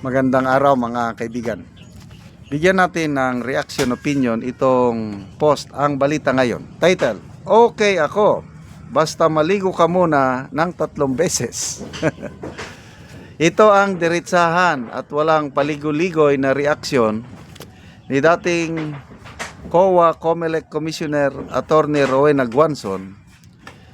Magandang araw mga kaibigan. Bigyan natin ng reaction opinion itong post, ang balita ngayon. Title, okay ako, basta maligo ka muna ng 3 beses. Ito ang diretsahan at walang paligo-ligoy na reaksyon ni dating COA COMELEC Commissioner Attorney Rowena Guanzon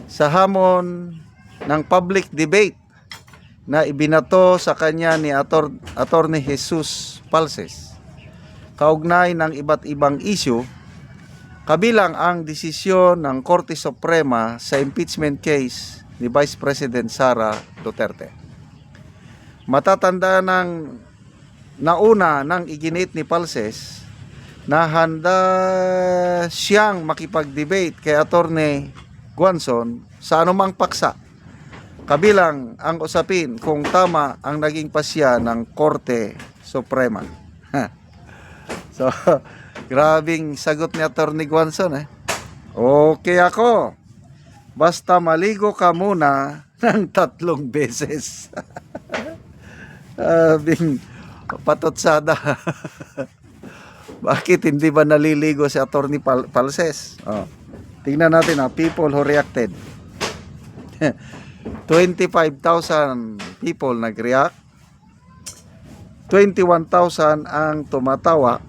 sa hamon ng public debate na ibinato sa kanya ni Attorney Jesus Palces kaugnay ng iba't ibang issue, kabilang ang desisyon ng Korte Suprema sa impeachment case ni Vice President Sara Duterte. Matatanda ng nauna ng iginit ni Palces na handa siyang makipag-debate kay Attorney Guanzon sa anumang paksa, kabilang ang usapin kung tama ang naging pasya ng Korte Suprema. So, grabing sagot ni Attorney Guanzon. Okay ako, basta maligo ka muna ng 3 beses. Bing patotsada. Bakit hindi ba naliligo si Attorney Palces? Tingnan natin people who reacted. 25,000 people nag-react, 21,000 ang tumatawa,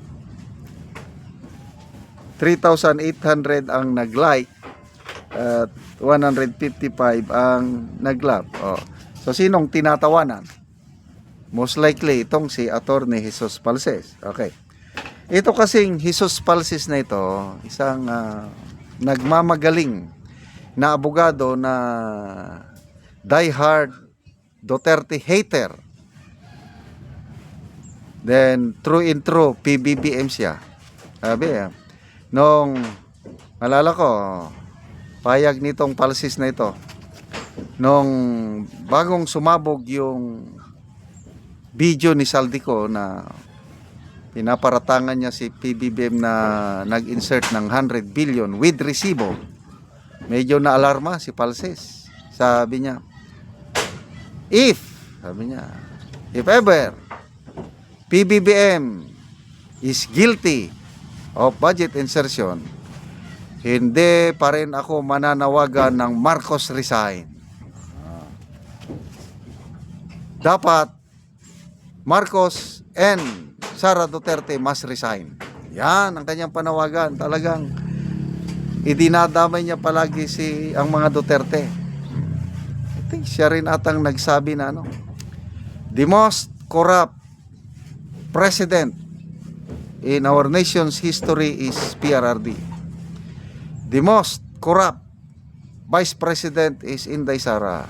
3,800 ang nag-like, at 155 ang nag-love. So sinong tinatawanan? Most likely itong si Attorney Jesus Palces. Okay. Ito kasing Jesus Palces na ito, isang nagmamagaling na abogado na die-hard Duterte hater. Then, true and true, PBBM siya. Sabi, nung, alala ko, payag nitong Palces na ito, nung bagong sumabog yung video ni Saldico na pinaparatangan niya si PBBM na nag-insert ng 100 billion with resibo, medyo na-alarma si Palces. Sabi niya, if ever PBBM is guilty of budget insertion, hindi pa rin ako mananawagan ng Marcos resign. Dapat Marcos and Sara Duterte must resign. Yan ang kanyang panawagan. Talagang idinadamay niya palagi ang mga Duterte. I think siya rin atang nagsabi na the most corrupt president in our nation's history is PRRD. The most corrupt vice president is Inday Sara.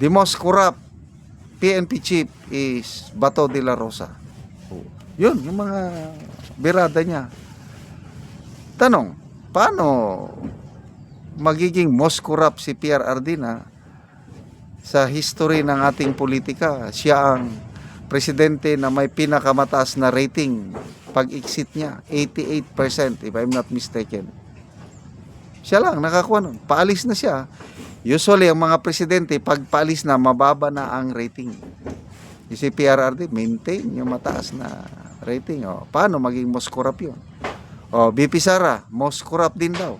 The most corrupt PNP chief is Bato de la Rosa. Yun, yung mga birada niya. Tanong, paano magiging most corrupt si PRRD na sa history ng ating politika? Siya ang presidente na may pinakamataas na rating pag-exit niya, 88% if I'm not mistaken. Siya lang nakakuha nun. Paalis na siya. Usually ang mga presidente pag paalis na, mababa na ang rating. Si PRRD maintain yung mataas na rating. Paano maging most corrupt yun? BP Sara, most corrupt din daw.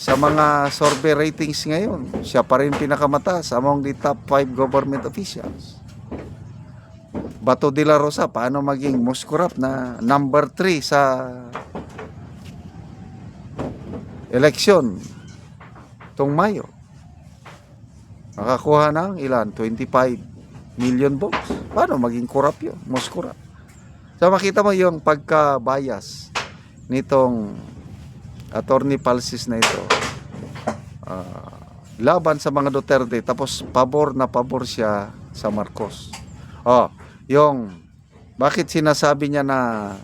Sa mga survey ratings ngayon, siya pa rin pinakamataas among the top 5 government officials. Bato de la Rosa, paano maging most corrupt na number 3 sa election tong Mayo? Nakakuha ng ilan? 25 million votes. Paano maging corrupt yun? Most corrupt. So makita mo yung pagka-bias nitong Attorney Palces na ito, laban sa mga Duterte, tapos pabor na pabor siya sa Marcos. Yung bakit sinasabi niya na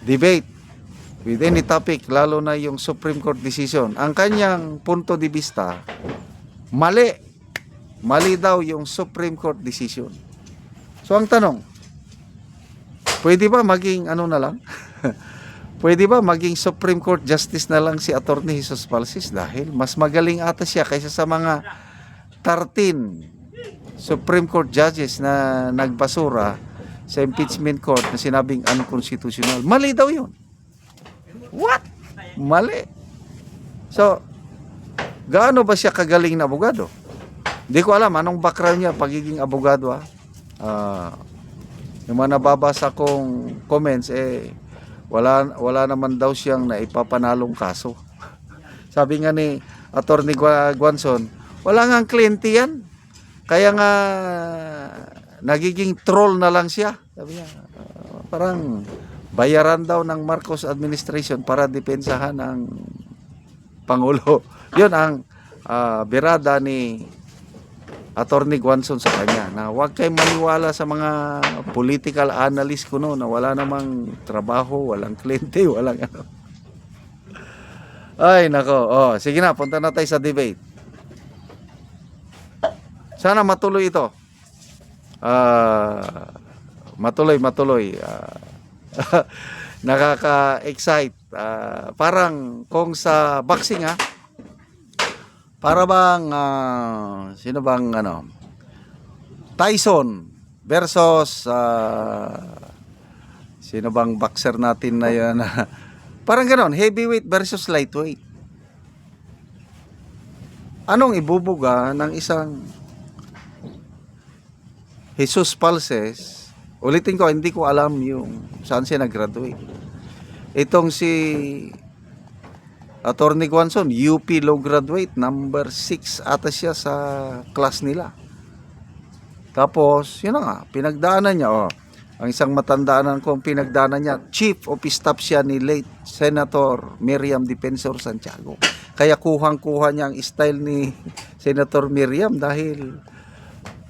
debate with any topic, lalo na yung Supreme Court decision, ang kanyang punto de vista, mali daw yung Supreme Court decision. So ang tanong, pwede ba maging na lang? Pwede ba maging Supreme Court Justice na lang si Attorney Jesus Palces dahil mas magaling ata siya kaysa sa mga 13 Supreme Court judges na nagbasura sa impeachment court na sinabing unconstitutional. Mali daw yun. What? Mali. So, gaano ba siya kagaling na abogado? Hindi ko alam anong background niya pagiging abogado. Yung mga nababasa kong comments, wala naman daw siyang naipapanalong kaso. Sabi nga ni Attorney Guanzon, wala nga ang kliyente yan. Kaya nga nagiging troll na lang siya. Sabi niya, parang bayaran daw ng Marcos administration para depensahan ng Pangulo. Yun ang birada ni Attorney Guanzon sa kanya, na huwag kayong maniwala sa mga political analyst ko no, na wala namang trabaho, walang kliyente, walang ano. Ay nako, sige na, punta na tayo sa debate. Sana matuloy ito. Matuloy. Nakaka-excite. Parang kung sa boxing para bang sino bang Tyson versus sino bang boxer natin na yan? Parang ganon, heavyweight versus lightweight. Anong ibubuga ng isang Jesus Palces? Ulitin ko, hindi ko alam yung saan siya nag-graduate. Itong si Attorney Guanzon, UP Law graduate, number 6 ata siya sa class nila. Tapos, yun na nga, pinagdaanan niya. Ang isang matandaanan kong pinagdaanan niya, Chief of Staff siya ni late Senator Miriam Defensor Santiago. Kaya kuhang-kuha niya ang style ni Senator Miriam dahil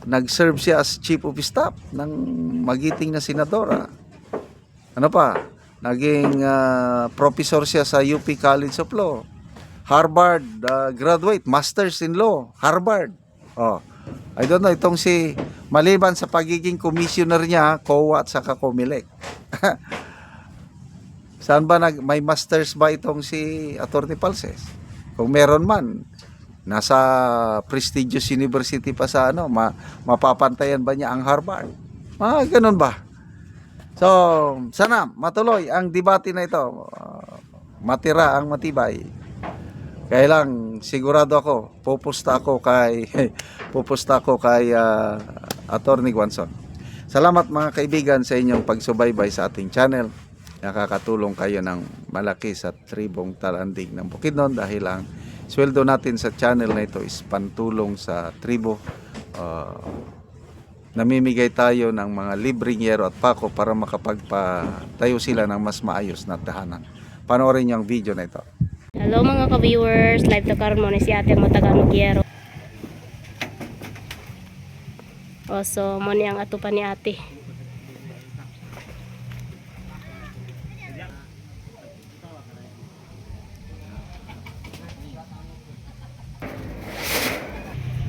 nag-serve siya as Chief of Staff ng magiting na senadora. Ano pa? Naging professor siya sa UP College of Law. Harvard graduate, Masters in Law, Harvard. I don't know, itong si, maliban sa pagiging commissioner niya, COA at saka COMELEC. Saan ba may masters ba itong si Attorney Palces? Kung meron man, nasa prestigious university pa sa mapapantayan ba niya ang Harvard? Ganun ba? So, sana matuloy ang debate na ito. Matira ang matibay. Kaya lang, sigurado ako, pupusta ako kay Attorney Guanzon. Salamat mga kaibigan sa inyong pagsubaybay sa ating channel. Nakakatulong kayo ng malaki sa tribong Talandig ng Bukidnon dahil ang sweldo natin sa channel na ito is pantulong sa tribo. Namimigay tayo ng mga libreng yero at pako para makapagpatayo sila ng mas maayos na tahanan. Panoorin niyo ang video na ito. Hello mga ka-viewers, live to karon mo ni si Ate Matagalog Yero. So mo ni ang ato pa ni Ate.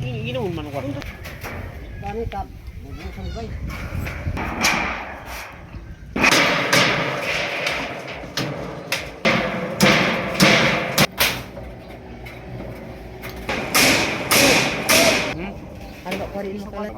Ini man ko. Dami ka. Ano ko rin mo pala.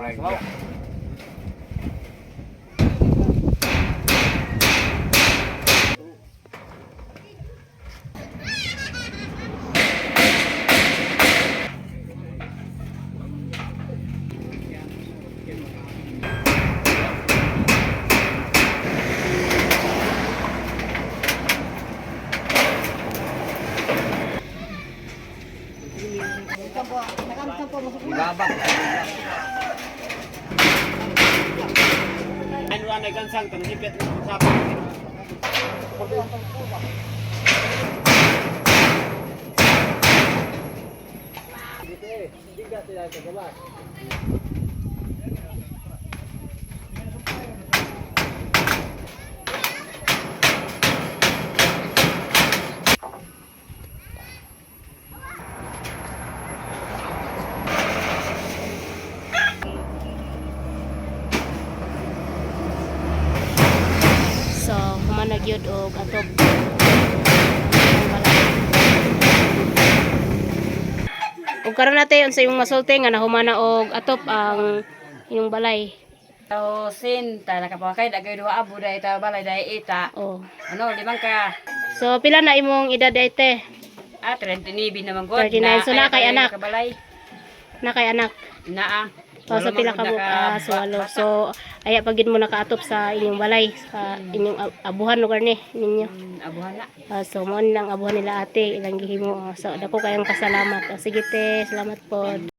Ano ang nagansang tanipit sa Nagyod og atop og karon natin unsa yung masulti nga nahumana og atop ang inyong balay. So, sin, ta nakapakay, dagay dua abo dahil ta balay dahil ita. Oh. Ano, 5 ka. So pila na imong edad ite? 39 naman god. 39, so na kay anak. Kabalay. Na kay anak. Naa. Oh, so pila ka buok swalo. So aya pagid mo nakaatop sa inyong balay sa inyong abuhan lugar ni ninyo. Abuhan na. So mo lang abuhan nila ate ilang gihimo. So dako kayong pasalamat. Sige te, salamat po.